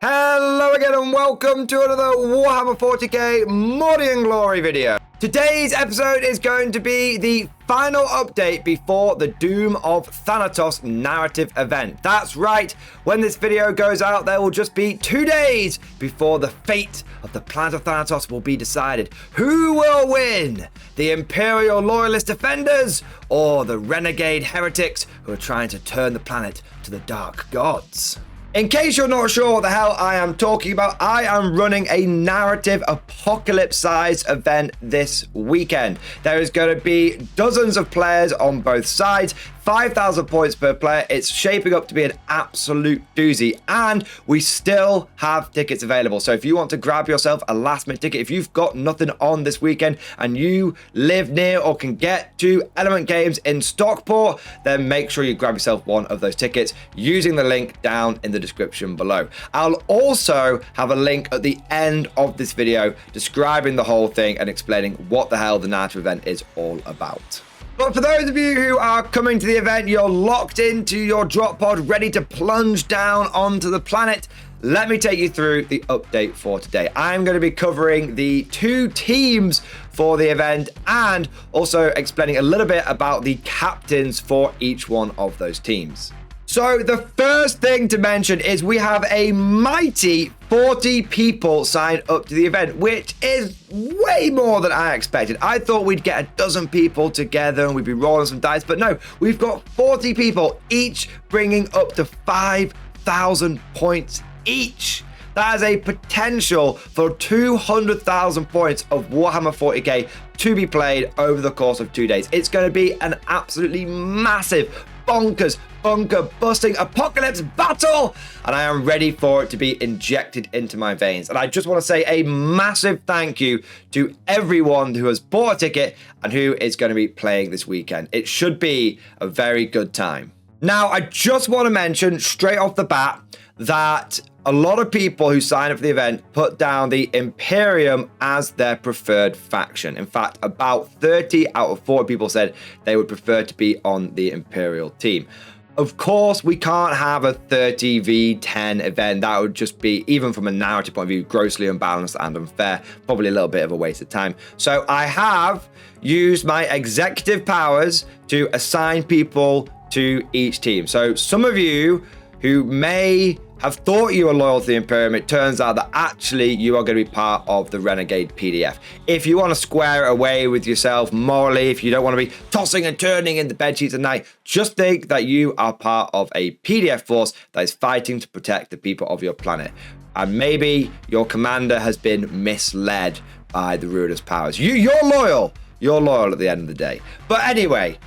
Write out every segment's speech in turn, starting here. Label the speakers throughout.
Speaker 1: Hello again and welcome to another Warhammer 40k Morning Glory video. Today's episode is going to be the final update before the Doom of Thanatos narrative event. That's right, when this video goes out there will just be 2 days before the fate of the planet of Thanatos will be decided. Who will win? The Imperial Loyalist Defenders or the Renegade Heretics who are trying to turn the planet to the Dark Gods? In case you're not sure what the hell I am talking about, I am running a narrative apocalypse-sized event this weekend. There is going to be dozens of players on both sides, 5,000 points per player. It's shaping up to be an absolute doozy, and we still have tickets available. So if you want to grab yourself a last-minute ticket, if you've got nothing on this weekend and you live near or can get to Element Games in Stockport, then make sure you grab yourself one of those tickets using the link down in the description below. I'll also have a link at the end of this video describing the whole thing and explaining what the hell the narrative event is all about. But for those of you who are coming to the event, you're locked into your drop pod, ready to plunge down onto the planet. Let me take you through the update for today. I'm going to be covering the 2 teams for the event and also explaining a little bit about the captains for each one of those teams. So the first thing to mention is we have a mighty 40 people signed up to the event, which is way more than I expected. I thought we'd get a dozen people together and we'd be rolling some dice, but no, we've got 40 people, each bringing up to 5,000 points each. That is a potential for 200,000 points of Warhammer 40k to be played over the course of 2 days. It's going to be an absolutely massive, bonkers, bunker busting apocalypse battle, and I am ready for it to be injected into my veins. And I just want to say a massive thank you to everyone who has bought a ticket and who is going to be playing this weekend. It should be a very good time. Now, I just want to mention straight off the bat that a lot of people who sign up for the event put down the Imperium as their preferred faction. In fact, about 30 out of 40 people said they would prefer to be on the Imperial team. Of course, we can't have a 30v10 event. That would just be, even from a narrative point of view, grossly unbalanced and unfair. Probably a little bit of a waste of time. So I have used my executive powers to assign people to each team. So some of you who may have thought you were loyal to the Imperium, it turns out that actually you are going to be part of the Renegade PDF. If you want to square it away with yourself morally, if you don't want to be tossing and turning in the bedsheets at night, just think that you are part of a PDF force that is fighting to protect the people of your planet. And maybe your commander has been misled by the ruinous powers. You're loyal. You're loyal at the end of the day. But anyway,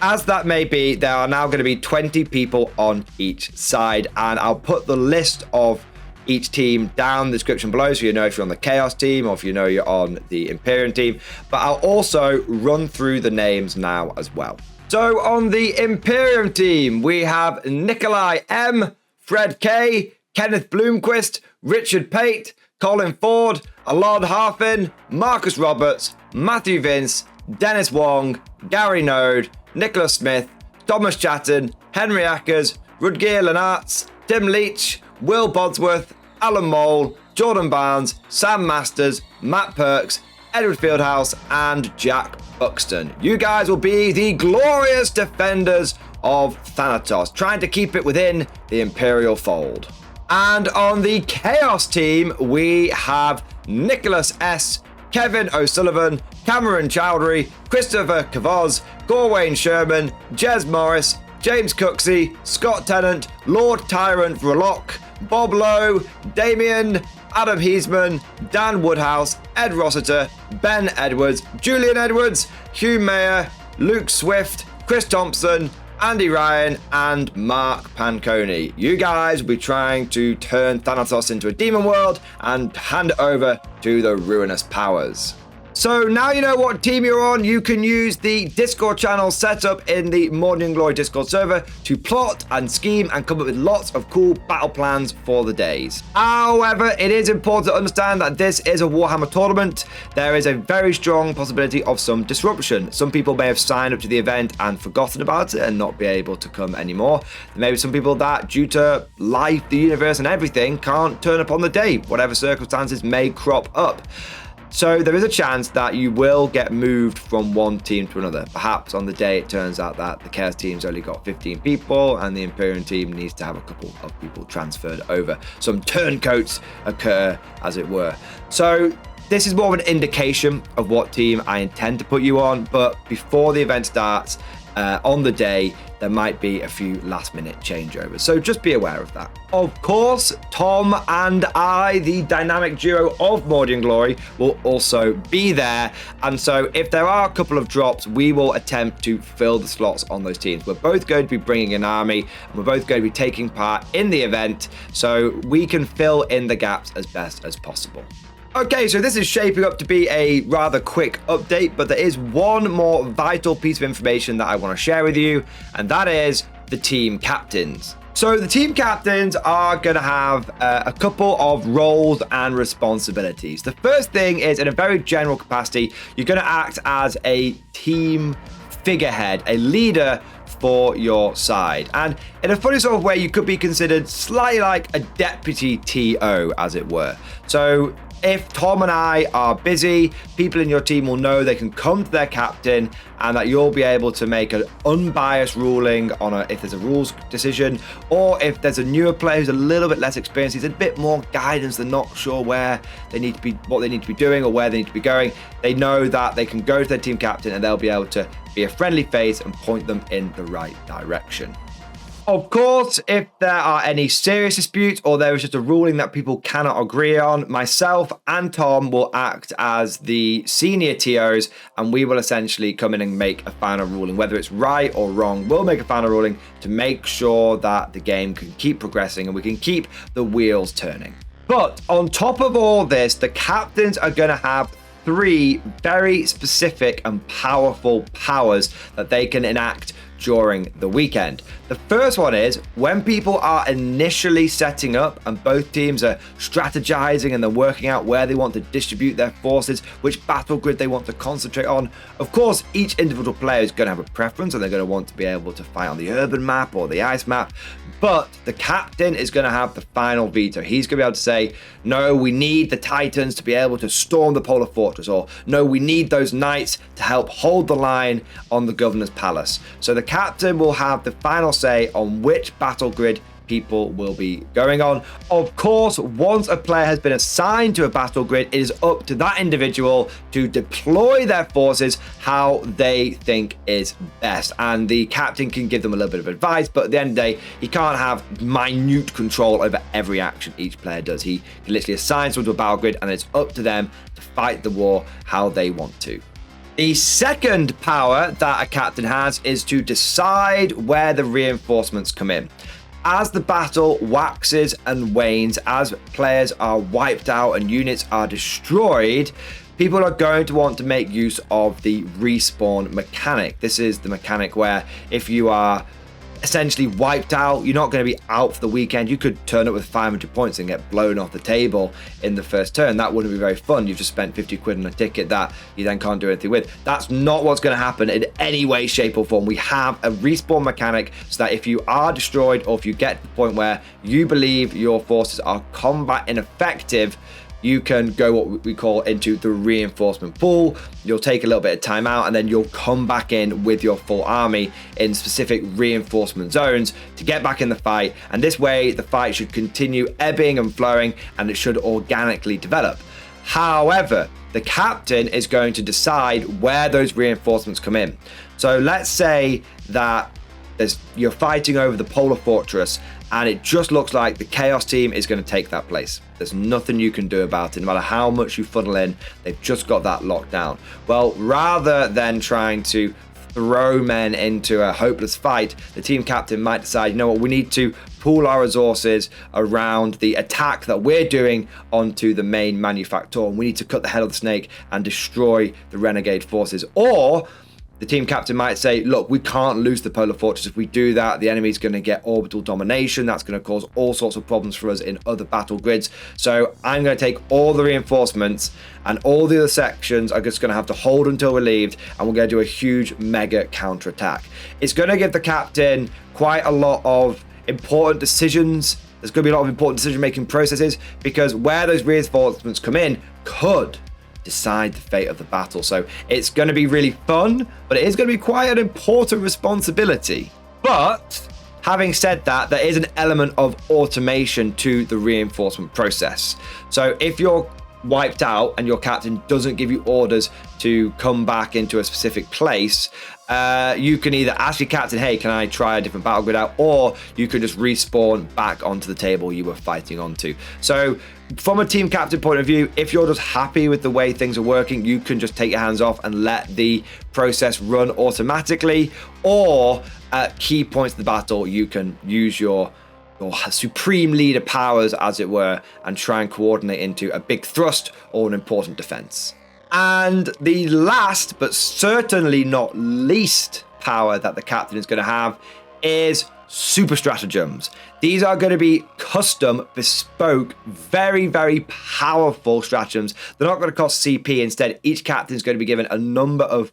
Speaker 1: as that may be, there are now going to be 20 people on each side, and I'll put the list of each team down in the description below so you know if you're on the Chaos team or if you know you're on the Imperium team, but I'll also run through the names now as well. So on the Imperium team, we have Nikolay M, Fred K, Kenneth Bloomquist, Richard Pate, Colin Ford, Alon Halfin, Marcus Roberts, Matthew Vince, Dennis Wong, Gary Noad, Nicholas Smith, Thomas Chatten, Henry Akers, Rüdiger Lennartz, Tim Leach, Will Bodsworth, Alan Mole, Jordan Barnes, Sam Masters, Matt Perks, Edward Fieldhouse, and Jack Buxton. You guys will be the glorious defenders of Thanatos, trying to keep it within the Imperial fold. And on the Chaos team, we have Nicholas S., Kevin Osullivan, Cameron Chawdhary, Christopher Cavazos, Corwain Sherman, Jez Morris, James Cooksey, Scott Tennett, Lord Tyrant Vrolok, Bob Lowe, Damien, Adam Heasman, Dan Woodhouse, Ed Rossiter, Ben Edwards, Julianne Edwards, Hugh Mawer, Luke Swift, Chris Thompson, Andy Ryan, and Mark Panconi. You guys will be trying to turn Thanatos into a demon world and hand it over to the ruinous powers. So now you know what team you're on. You can use the Discord channel set up in the Morning Glory Discord server to plot and scheme and come up with lots of cool battle plans for the days. However, it is important to understand that this is a Warhammer tournament. There is a very strong possibility of some disruption. Some people may have signed up to the event and forgotten about it and not be able to come anymore. There may be some people that, due to life, the universe and everything, can't turn up on the day. Whatever circumstances may crop up. So there is a chance that you will get moved from one team to another. Perhaps on the day it turns out that the Chaos team's only got 15 people and the Imperium team needs to have a couple of people transferred over. Some turncoats occur, as it were. So this is more of an indication of what team I intend to put you on, but before the event starts, on the day, there might be a few last-minute changeovers. So just be aware of that. Of course, Tom and I, the dynamic duo of Morning Glory, will also be there. And so if there are a couple of drops, we will attempt to fill the slots on those teams. We're both going to be bringing an army, and we're both going to be taking part in the event, so we can fill in the gaps as best as possible. Okay, so this is shaping up to be a rather quick update, but there is one more vital piece of information that I want to share with you, and that is the team captains. So the team captains are going to have a couple of roles and responsibilities. The first thing is, in a very general capacity, you're going to act as a team figurehead, a leader for your side. And in a funny sort of way, you could be considered slightly like a deputy TO, as it were. So if Tom and I are busy, people in your team will know they can come to their captain and that you'll be able to make an unbiased ruling on if there's a rules decision, or if there's a newer player who's a little bit less experienced, he's a bit more guidance, they're not sure where they need to be, what they need to be doing or where they need to be going. They know that they can go to their team captain and they'll be able to be a friendly face and point them in the right direction. Of course, if there are any serious disputes or there is just a ruling that people cannot agree on, myself and Tom will act as the senior TOs and we will essentially come in and make a final ruling. Whether it's right or wrong, we'll make a final ruling to make sure that the game can keep progressing and we can keep the wheels turning. But on top of all this, the captains are going to have 3 very specific and powerful powers that they can enact during the weekend. The first one is when people are initially setting up and both teams are strategizing and they're working out where they want to distribute their forces, which battle grid they want to concentrate on. Of course, each individual player is going to have a preference and they're going to want to be able to fight on the urban map or the ice map, but the captain is going to have the final veto. He's going to be able to say, no, we need the Titans to be able to storm the Polar Fortress, or no, we need those knights to help hold the line on the Governor's Palace. So the captain will have the final say on which battle grid people will be going on. Of course, once a player has been assigned to a battle grid, it is up to that individual to deploy their forces how they think is best. And the captain can give them a little bit of advice, but at the end of the day, he can't have minute control over every action each player does. He can literally assign someone to a battle grid and it's up to them to fight the war how they want to. The second power that a captain has is to decide where the reinforcements come in. As the battle waxes and wanes, as players are wiped out and units are destroyed, people are going to want to make use of the respawn mechanic. This is the mechanic where if you are essentially wiped out, you're not going to be out for the weekend. You could turn up with 500 points and get blown off the table in the first turn. That wouldn't be very fun. You've just spent 50 quid on a ticket that you then can't do anything with. That's not what's going to happen in any way, shape or form. We have a respawn mechanic so that if you are destroyed or if you get to the point where you believe your forces are combat ineffective, you can go what we call into the reinforcement pool. You'll take a little bit of time out and then you'll come back in with your full army in specific reinforcement zones to get back in the fight. And this way the fight should continue ebbing and flowing and it should organically develop. However, the captain is going to decide where those reinforcements come in. So let's say that you're fighting over the Polar Fortress and it just looks like the Chaos team is going to take that place. There's nothing you can do about it. No matter how much you funnel in, they've just got that locked down. Well, rather than trying to throw men into a hopeless fight, the team captain might decide, you know what, we need to pool our resources around the attack that we're doing onto the main manufactor, and we need to cut the head of the snake and destroy the renegade forces. Or the team captain might say, look, we can't lose the Polar Fortress. If we do that, the enemy's going to get orbital domination. That's going to cause all sorts of problems for us in other battle grids. So I'm going to take all the reinforcements, and all the other sections are just going to have to hold until relieved, and we're going to do a huge mega counterattack. It's going to give the captain quite a lot of important decisions. There's going to be a lot of important decision-making processes, because where those reinforcements come in could decide the fate of the battle. So it's going to be really fun, but it is going to be quite an important responsibility. But having said that, there is an element of automation to the reinforcement process. So if you're wiped out and your captain doesn't give you orders to come back into a specific place, you can either ask your captain, hey, can I try a different battle grid out? Or you can just respawn back onto the table you were fighting onto. So from a team captain point of view, if you're just happy with the way things are working, you can just take your hands off and let the process run automatically. Or at key points of the battle, you can use your supreme leader powers, as it were, and try and coordinate into a big thrust or an important defense. And the last, but certainly not least, power that the captain is going to have is super stratagems. These are going to be custom, bespoke, very, very powerful stratagems. They're not going to cost CP. Instead, each captain is going to be given a number of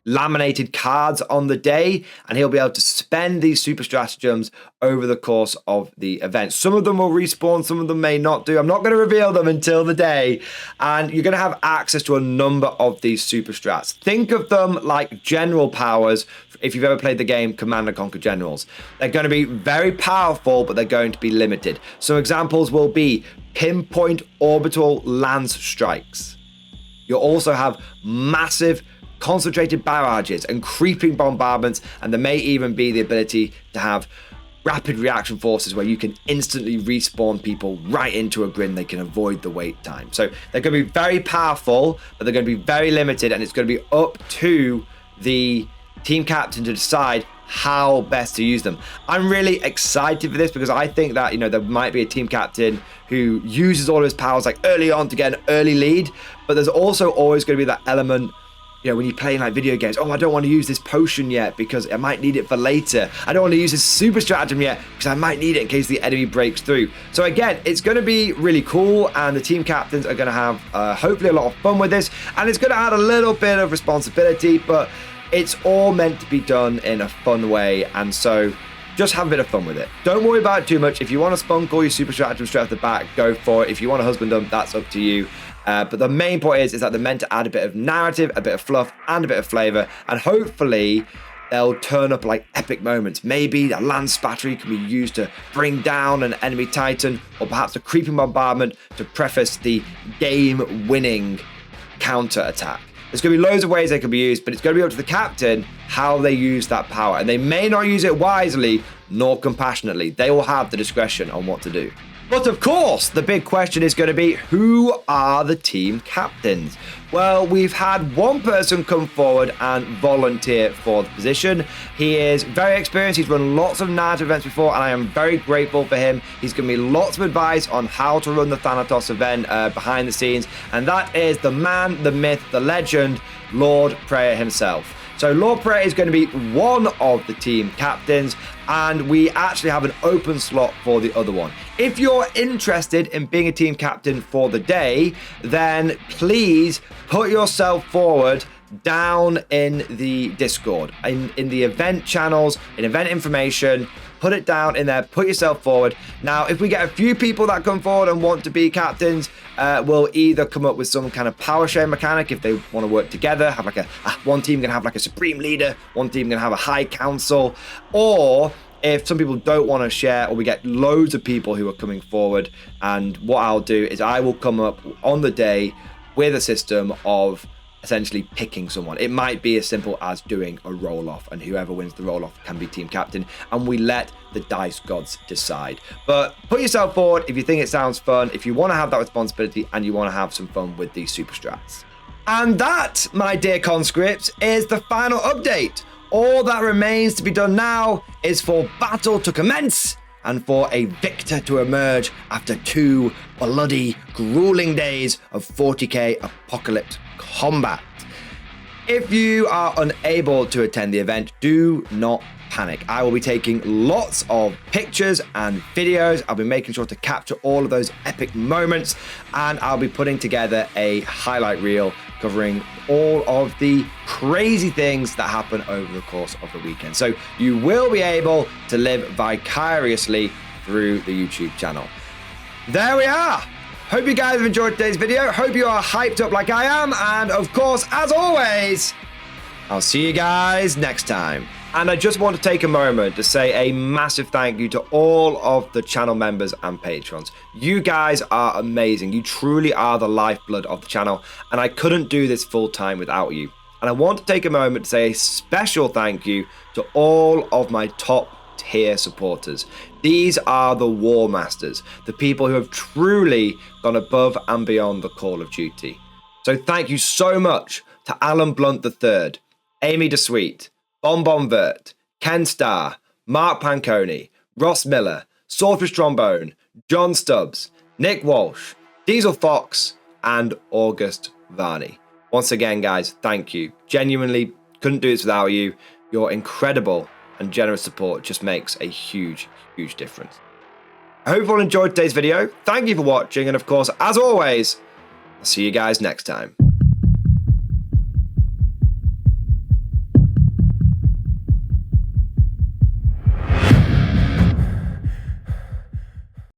Speaker 1: laminated cards on the day, and he'll be able to spend these super stratagems over the course of the event. Some of them will respawn, some of them may not do. I'm not going to reveal them until the day, and you're going to have access to a number of these super strats. Think of them like general powers. If you've ever played the game Command and Conquer Generals, they're going to be very powerful, but they're going to be limited. Some examples will be pinpoint orbital lance strikes. You'll also have massive concentrated barrages and creeping bombardments, and there may even be the ability to have rapid reaction forces where you can instantly respawn people right into a grid and they can avoid the wait time. So they're going to be very powerful, but they're going to be very limited, and it's going to be up to the team captain to decide how best to use them. I'm really excited for this because I think that, you know, there might be a team captain who uses all of his powers like early on to get an early lead, but there's also always going to be that element, you know, when you're playing like video games, oh, I don't want to use this potion yet because I might need it for later. I don't want to use this super stratagem yet because I might need it in case the enemy breaks through. So again, it's going to be really cool, and the team captains are going to have hopefully a lot of fun with this, and it's going to add a little bit of responsibility, but it's all meant to be done in a fun way, and so just have a bit of fun with it. Don't worry about it too much. If you want to spunk all your super stratagems straight off the bat, go for it. If you want to husband them, that's up to you. But the main point is that they're meant to add a bit of narrative, a bit of fluff, and a bit of flavor, and hopefully they'll turn up like epic moments. Maybe a lance battery can be used to bring down an enemy titan, or perhaps a creeping bombardment to preface the game-winning counter-attack. There's going to be loads of ways they can be used, but it's going to be up to the captain how they use that power. And they may not use it wisely nor compassionately. They will have the discretion on what to do. But of course, the big question is going to be, who are the team captains? Well, we've had one person come forward and volunteer for the position. He is very experienced. He's run lots of narrative events before, and I am very grateful for him. He's given me lots of advice on how to run the Thanatos event behind the scenes, and that is the man, the myth, the legend, Lord Prayer himself. So Lord Prayer is going to be one of the team captains, and we actually have an open slot for the other one. If you're interested in being a team captain for the day, then please put yourself forward down in the Discord, in the event channels, in event information. Put it down in there, put yourself forward. Now, if we get a few people that come forward and want to be captains, we'll either come up with some kind of power share mechanic if they want to work together, have like one team can have like a supreme leader, one team can have a high council, or if some people don't want to share, or we get loads of people who are coming forward, and what I'll do is I will come up on the day with a system of essentially picking someone. It might be as simple as doing a roll-off, and whoever wins the roll-off can be team captain, and we let the dice gods decide. But put yourself forward if you think it sounds fun, if you want to have that responsibility, and you want to have some fun with these super strats. And that, my dear conscripts, is the final update. All that remains to be done now is for battle to commence and for a victor to emerge after 2 bloody, grueling days of 40k Apocalypse combat. If you are unable to attend the event, do not panic. I will be taking lots of pictures and videos. I'll be making sure to capture all of those epic moments, and I'll be putting together a highlight reel covering all of the crazy things that happen over the course of the weekend. So you will be able to live vicariously through the YouTube channel. There we are. Hope you guys have enjoyed today's video. Hope you are hyped up like I am. And of course, as always, I'll see you guys next time. And I just want to take a moment to say a massive thank you to all of the channel members and patrons. You guys are amazing. You truly are the lifeblood of the channel, and I couldn't do this full time without you. And I want to take a moment to say a special thank you to all of my top tier supporters. These are the War Masters, the people who have truly gone above and beyond the call of duty. So thank you so much to Alan Blunt III, Amy DeSweet, Bon Vert, Ken Starr, Mark Panconi, Ross Miller, Swordfish Trombone, John Stubbs, Nick Walsh, Diesel Fox, and August Varney. Once again, guys, thank you. Genuinely couldn't do this without you. Your incredible and generous support just makes a huge, huge difference. I hope you all enjoyed today's video. Thank you for watching, and of course, as always, I'll see you guys next time.